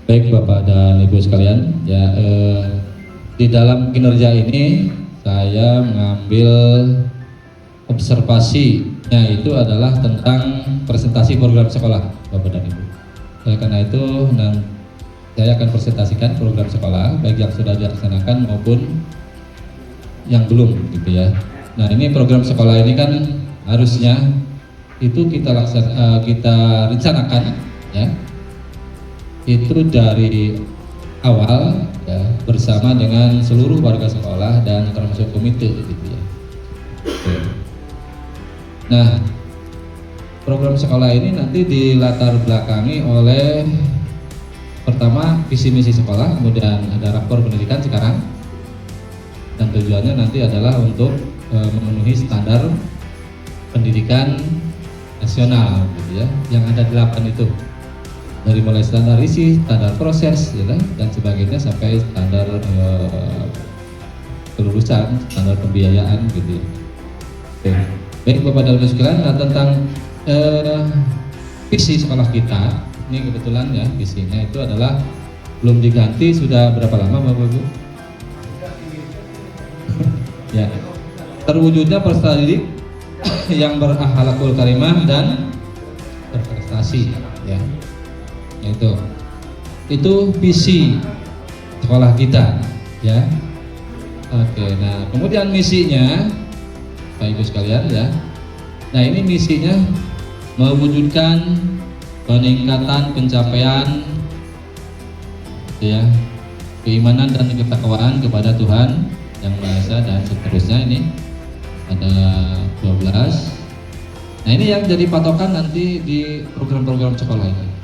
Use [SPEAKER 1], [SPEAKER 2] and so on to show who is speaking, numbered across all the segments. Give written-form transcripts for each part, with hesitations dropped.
[SPEAKER 1] Baik Bapak dan Ibu sekalian, ya di dalam kinerja ini saya mengambil observasinya itu adalah tentang presentasi program sekolah Bapak dan Ibu. Oleh karena itu saya akan presentasikan program sekolah baik yang sudah dilaksanakan maupun yang belum gitu ya. Nah ini program sekolah ini kan harusnya itu kita rencanakan ya itu dari awal ya, bersama dengan seluruh warga sekolah dan termasuk komite gitu ya. Nah program sekolah ini nanti dilatar belakangi oleh pertama visi misi sekolah, kemudian ada rapor pendidikan sekarang, dan tujuannya nanti adalah untuk memenuhi standar pendidikan nasional gitu ya, yang ada 8 itu, dari mulai standar isi, standar proses ya, dan sebagainya sampai standar kelulusan, standar pembiayaan gitu ya. Oke. Baik Bapak dan Ibu sekalian, nah, tentang visi sekolah kita ini kebetulan ya visinya itu adalah belum diganti sudah berapa lama Bapak Ibu? Ya, terwujudnya peserta didik yang berakhlakul karimah dan berprestasi ya. Itu visi sekolah kita ya. Oke, nah kemudian misinya Bapak Ibu sekalian ya. Nah ini misinya mewujudkan peningkatan pencapaian ya keimanan dan ketakwaan kepada Tuhan Yang Maha Esa dan seterusnya. Ini ada 12. Nah ini yang jadi patokan nanti di program-program sekolah ini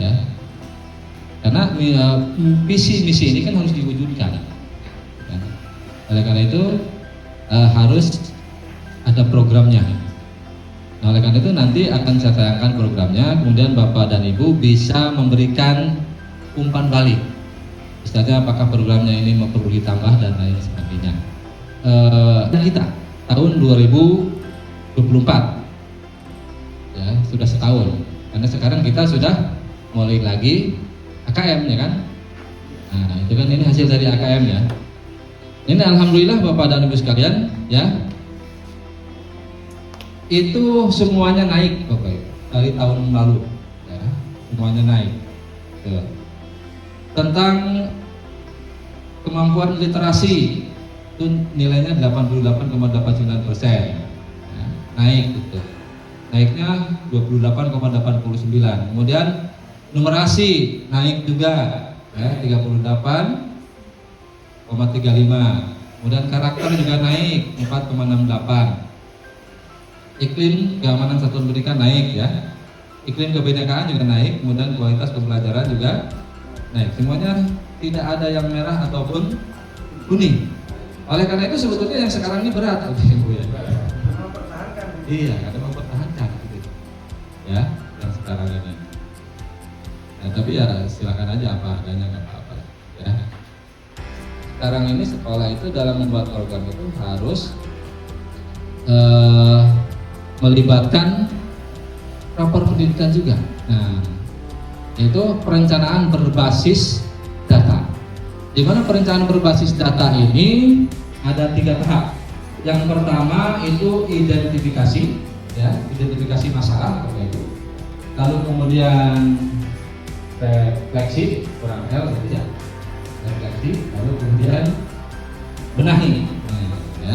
[SPEAKER 1] ya, karena visi misi ini kan harus diwujudkan ya. Oleh karena itu harus ada programnya. Nah, oleh karena itu nanti akan saya tayangkan programnya, kemudian Bapak dan Ibu bisa memberikan umpan balik, misalnya apakah programnya ini perlu ditambah dan lain sebagainya. Kita tahun 2024 ya, sudah setahun, karena sekarang kita sudah mulai lagi AKM ya kan. Nah itu kan ini hasil dari AKM ya. Ini alhamdulillah Bapak dan Ibu sekalian ya, itu semuanya naik Bapak Ibu dari tahun lalu ya, semuanya naik tuh. Tentang kemampuan literasi itu nilainya 88,89% ya, naik gitu, naiknya 28,89. Kemudian numerasi naik juga ya, 38,35. Kemudian karakter juga naik 4,68. Iklim keamanan satuan pendidikan naik ya, iklim kebinekaan juga naik, kemudian kualitas pembelajaran juga naik. Semuanya tidak ada yang merah ataupun kuning. Oleh karena itu sebetulnya yang sekarang ini berat Ibu ya. Iya, ada mempertahankan gitu ya yang sekarang ini. Nah, tapi ya silakan aja apa adanya, nggak apa-apa ya. Sekarang ini sekolah itu dalam membuat program itu harus melibatkan rapor pendidikan juga. Nah, itu perencanaan berbasis data. Di mana perencanaan berbasis data ini ada 3 tahap. Yang pertama itu identifikasi, ya, identifikasi masalah, lalu kemudian refleksi, kurang L gitu ya, refleksi, lalu kemudian benahi. Ya.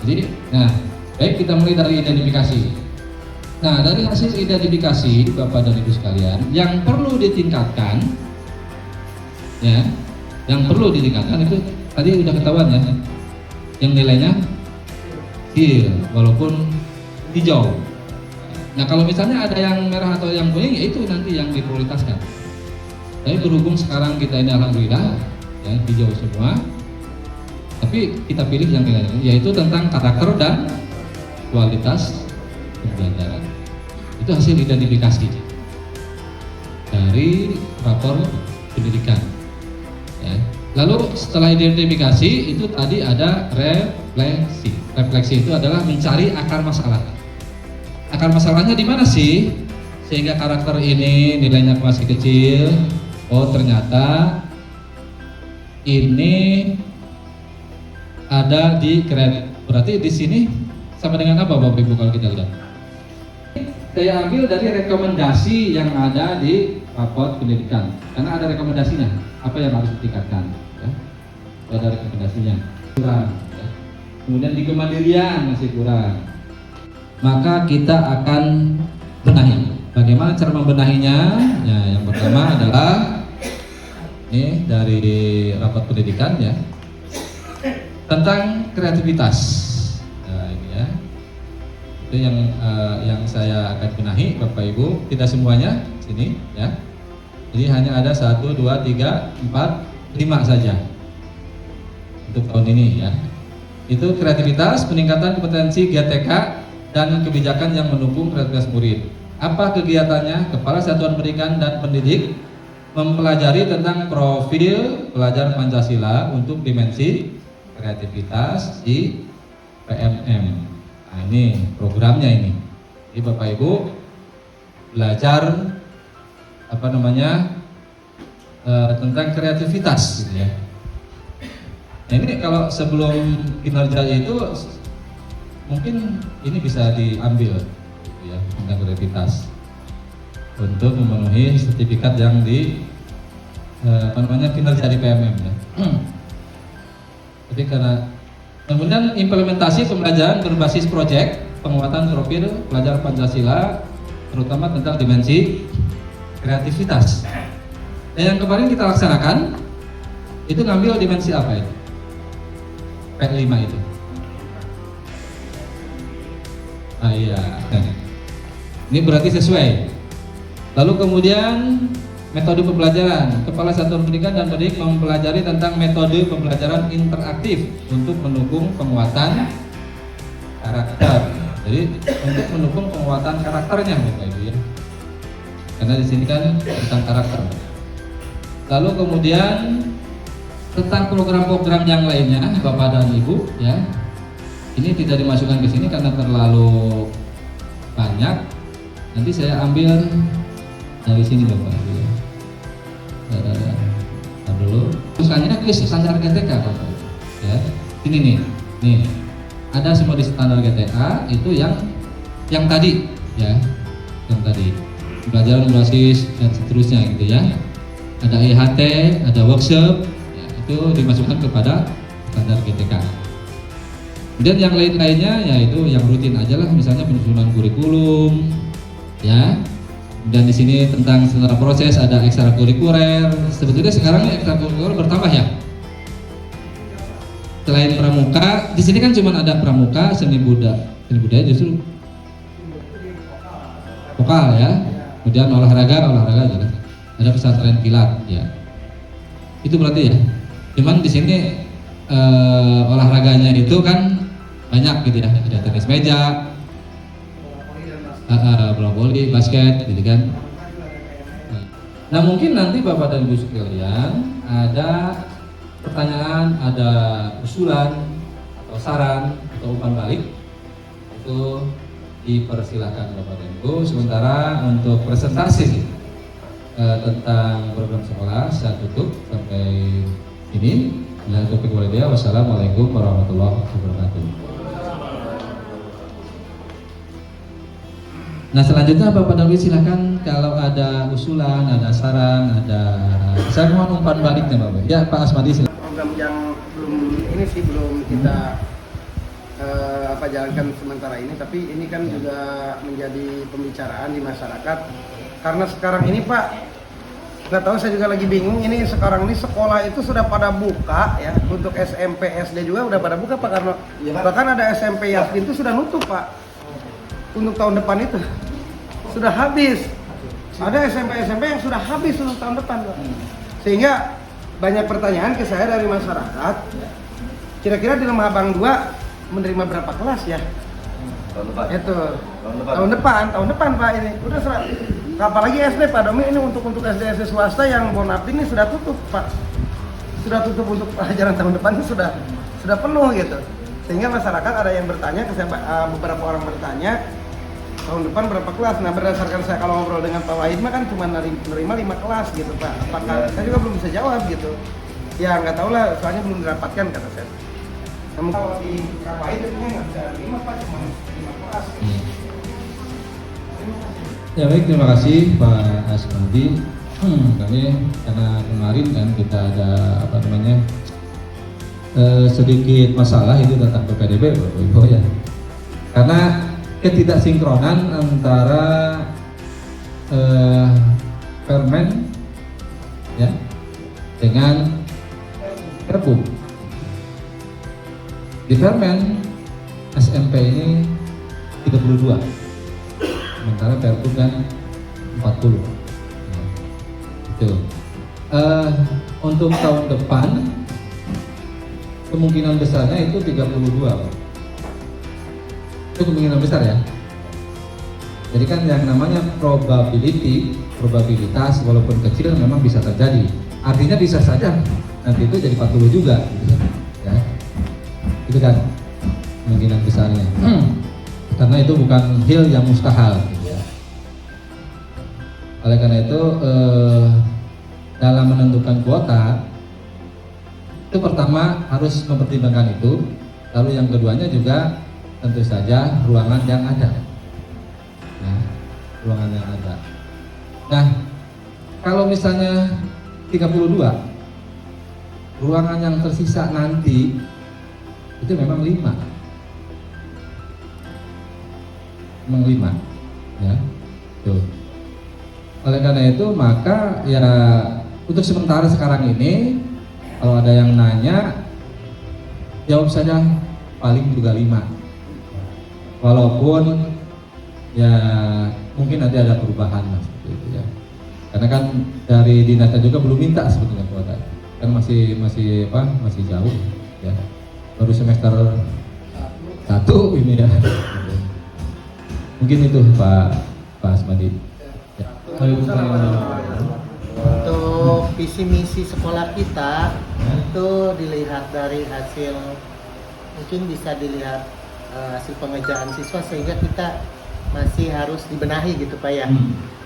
[SPEAKER 1] Jadi, nah, baik kita mulai dari identifikasi. Nah, dari hasil identifikasi Bapak dan Ibu sekalian, yang perlu ditingkatkan, ya, yang perlu ditingkatkan itu tadi udah ketahuan ya, yang nilainya kecil walaupun hijau. Nah kalau misalnya ada yang merah atau yang kuning, ya itu nanti yang diprioritaskan. Tapi berhubung sekarang kita ini alhamdulillah ya hijau semua, tapi kita pilih yang nilainya yaitu tentang karakter dan kualitas pembelajaran. Itu hasil identifikasi dari rapor pendidikan. Ya. Lalu setelah identifikasi itu tadi ada refleksi. Refleksi itu adalah mencari akar masalah. Akar masalahnya di mana sih? Sehingga karakter ini nilainya masih kecil, Oh ternyata ini ada di kredit. Berarti di sini sama dengan apa Bapak Ibu kalau kita lihat? Saya ambil dari rekomendasi yang ada di raport pendidikan, karena ada rekomendasinya apa yang harus ditingkatkan. Ya. Ada rekomendasinya kurang. Ya. Kemudian di kemandirian masih kurang. Maka kita akan benahi. Bagaimana cara membenahinya? Ya, yang pertama adalah ini dari rapat pendidikan ya tentang kreativitas. Nah, ini ya itu yang saya akan benahi Bapak Ibu, tidak semuanya sini ya. Jadi hanya ada 1, 2, 3, 4, 5 saja untuk tahun ini ya. Itu kreativitas, peningkatan kompetensi GTK dan kebijakan yang mendukung kreativitas murid. Apa kegiatannya? Kepala Satuan Pendidikan dan Pendidik mempelajari tentang profil pelajar Pancasila untuk dimensi kreativitas di PMM. Nah, ini programnya ini. Jadi Bapak Ibu belajar tentang kreativitas gitu ya. Nah, ini kalau sebelum kinerja itu mungkin ini bisa diambil gitu ya, tentang kreativitas untuk memenuhi sertifikat yang di kinerja di PMM ya. Jadi karena kemudian implementasi pembelajaran berbasis proyek penguatan profil pelajar Pancasila terutama tentang dimensi kreativitas. Dan yang kemarin kita laksanakan itu ngambil dimensi apa itu? P5 itu. Ah iya. Ini berarti sesuai. Lalu kemudian metode pembelajaran. Kepala Satuan Pendidikan dan Pendidik mempelajari tentang metode pembelajaran interaktif untuk mendukung penguatan karakter. Jadi untuk mendukung penguatan karakternya Bapak Ibu ya. Karena di sini kan tentang karakter. Lalu kemudian tentang program-program yang lainnya Bapak dan Ibu ya. Ini tidak dimasukkan ke sini karena terlalu banyak. Nanti saya ambil dari sini Bapak Ibu ya. Dulu. Teruskannya kuis standar GTK Bapak Ibu. Ya. Ini nih. Ada semua di standar GTK itu yang tadi ya. Yang tadi. Pembelajaran berbasis dan seterusnya gitu ya. Ada IHT, ada workshop, ya, itu dimasukkan kepada standar GTK. Kemudian yang lain-lainnya yaitu yang rutin aja lah, misalnya penyusunan kurikulum, ya. Dan di sini tentang standar proses ada ekstrakurikuler. Sebetulnya sekarang ekstrakurikuler bertambah ya. Selain pramuka, di sini kan cuma ada pramuka, seni budaya justru vokal ya. Kemudian olahraga juga. Ada pesantren kilat ya. Itu berarti ya. Cuman di sini olahraganya itu kan banyak gitu ya. Ada tenis meja, bola voli, basket gitu kan. Nah mungkin nanti Bapak dan Ibu sekalian ada pertanyaan, ada usulan atau saran atau umpan balik, itu dipersilakan Bapak dan Ibu. Sementara untuk presentasi tentang program sekolah saya tutup sampai ini. Wassalamualaikum warahmatullahi wabarakatuh. Nah selanjutnya Bapak Dawi silakan kalau ada usulan, ada saran, saya mohon umpan baliknya Bapak. Ya Pak Asmadi silakan.
[SPEAKER 2] Program yang belum kita jalankan sementara ini, tapi ini kan juga menjadi pembicaraan di masyarakat karena sekarang ini Pak, nggak tahu, saya juga lagi bingung. Ini sekarang ini sekolah itu sudah pada buka ya, untuk SMP SD juga udah pada buka Pak, karena bahkan ada SMP Yasmin itu sudah nutup Pak untuk tahun depan, itu sudah habis. Ada SMP yang sudah habis untuk tahun depan Pak. Sehingga banyak pertanyaan ke saya dari masyarakat, kira-kira di Lemah Abang 2 menerima berapa kelas ya? Tahun depan. Tahun depan Pak, ini udah apalagi SD Pak Domi, ini untuk SD swasta yang bonafit ini sudah tutup Pak, sudah tutup untuk pelajaran tahun depan itu sudah penuh gitu. Sehingga masyarakat ada yang bertanya ke saya, beberapa orang bertanya, tahun depan berapa kelas. Nah berdasarkan saya kalau ngobrol dengan Pak Wahid mah kan cuma nerima 5 kelas gitu Pak. Apakah saya juga belum bisa jawab gitu. Ya nggak tahu lah, soalnya belum didapatkan kata saya. Namun kalau di Pak Wahid itu nggak bisa 5 Pak, cuma 5 kelas.
[SPEAKER 1] Ya baik, terima kasih Pak Asmadi. Karena kemarin kan kita ada apa namanya sedikit masalah itu tentang PPDB Bapak Ibu ya. Karena ketidaksinkronan antara Permen ya dengan Perpu. Di Permen SMP ini 32, sementara Perpu kan 40. Nah, itu. Untuk tahun depan kemungkinan besarnya itu 32. Itu kemungkinan besar ya. Jadi kan yang namanya probabilitas walaupun kecil memang bisa terjadi. Artinya bisa saja nanti itu jadi 40 juga gitu. Ya. Itu kan kemungkinan besarnya. Karena itu bukan hal yang mustahil gitu ya. Oleh karena itu dalam menentukan kuota itu pertama harus mempertimbangkan itu, lalu yang keduanya juga tentu saja ruangan yang ada. Nah, ruangan yang ada. Nah, kalau misalnya 32, ruangan yang tersisa nanti itu memang 5. Memang 5. Ya. Tuh. Oleh karena itu maka ya untuk sementara sekarang ini kalau ada yang nanya jawab saja paling juga 5. Walaupun ya mungkin nanti ada perubahan lah seperti itu ya. Karena kan dari dinasnya juga belum minta sebetulnya kuota. Kan masih jauh ya. Baru semester 1 ini ya. Mungkin itu Pak Asmadi. Ya.
[SPEAKER 3] Untuk visi misi sekolah kita itu dilihat dari hasil, mungkin bisa dilihat hasil pengerjaan siswa sehingga kita masih harus dibenahi gitu Pak ya.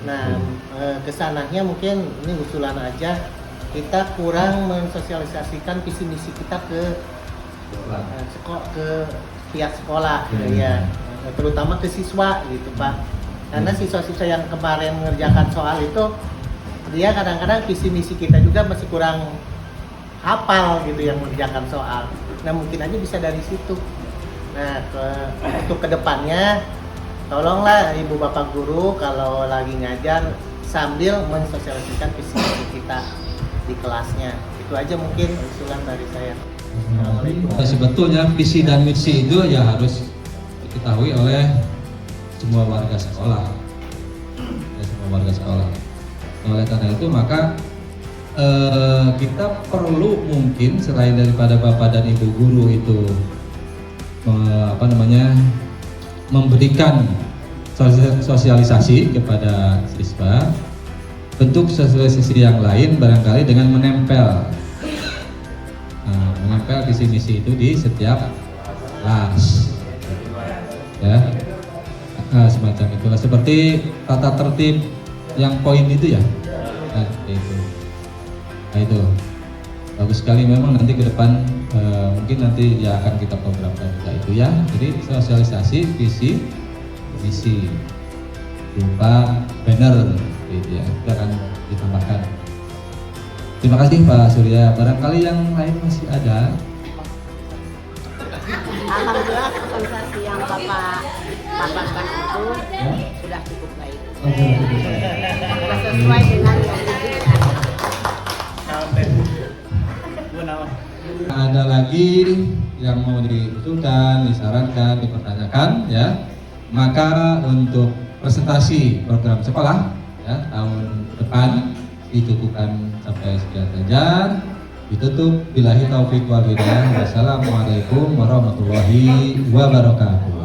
[SPEAKER 3] Nah kesananya mungkin ini usulan aja, kita kurang mensosialisasikan visi misi kita ke pihak sekolah gitu ya, terutama ke siswa gitu Pak. Karena siswa-siswa yang kemarin mengerjakan soal itu dia kadang-kadang visi misi kita juga masih kurang hafal gitu yang mengerjakan soal. Nah mungkin aja bisa dari situ. Nah untuk kedepannya tolonglah ibu bapak guru kalau lagi ngajar sambil mensosialisasikan visi misi kita di kelasnya. Itu aja mungkin usulan dari saya.
[SPEAKER 1] Sebetulnya visi dan misi itu ya harus diketahui oleh semua warga sekolah. Ya, semua warga sekolah. Oleh karena itu maka kita perlu mungkin selain daripada bapak dan ibu guru itu memberikan sosialisasi kepada siswa, bentuk sosialisasi yang lain barangkali dengan menempel visi misi itu di setiap kelas ya, semacam itulah, seperti tata tertib yang poin itu ya. Nah itu bagus sekali memang. Nanti ke depan mungkin nanti ya akan kita programkan juga itu ya. Jadi sosialisasi visi misi berupa banner gitu ya, itu akan ditambahkan. Terima kasih Pak Surya. Barangkali yang lain masih ada.
[SPEAKER 4] Alhamdulillah sosialisasi yang Bapak paparkan itu sudah cukup baik. Sudah sesuai dengan yang
[SPEAKER 1] Ada lagi yang mau diusulkan, disarankan, dipertanyakan ya. Maka untuk presentasi program sekolah ya tahun depan dicukupkan sampai sekian saja. Ditutup billahi taufik wal hidayah. Wassalamualaikum warahmatullahi wabarakatuh.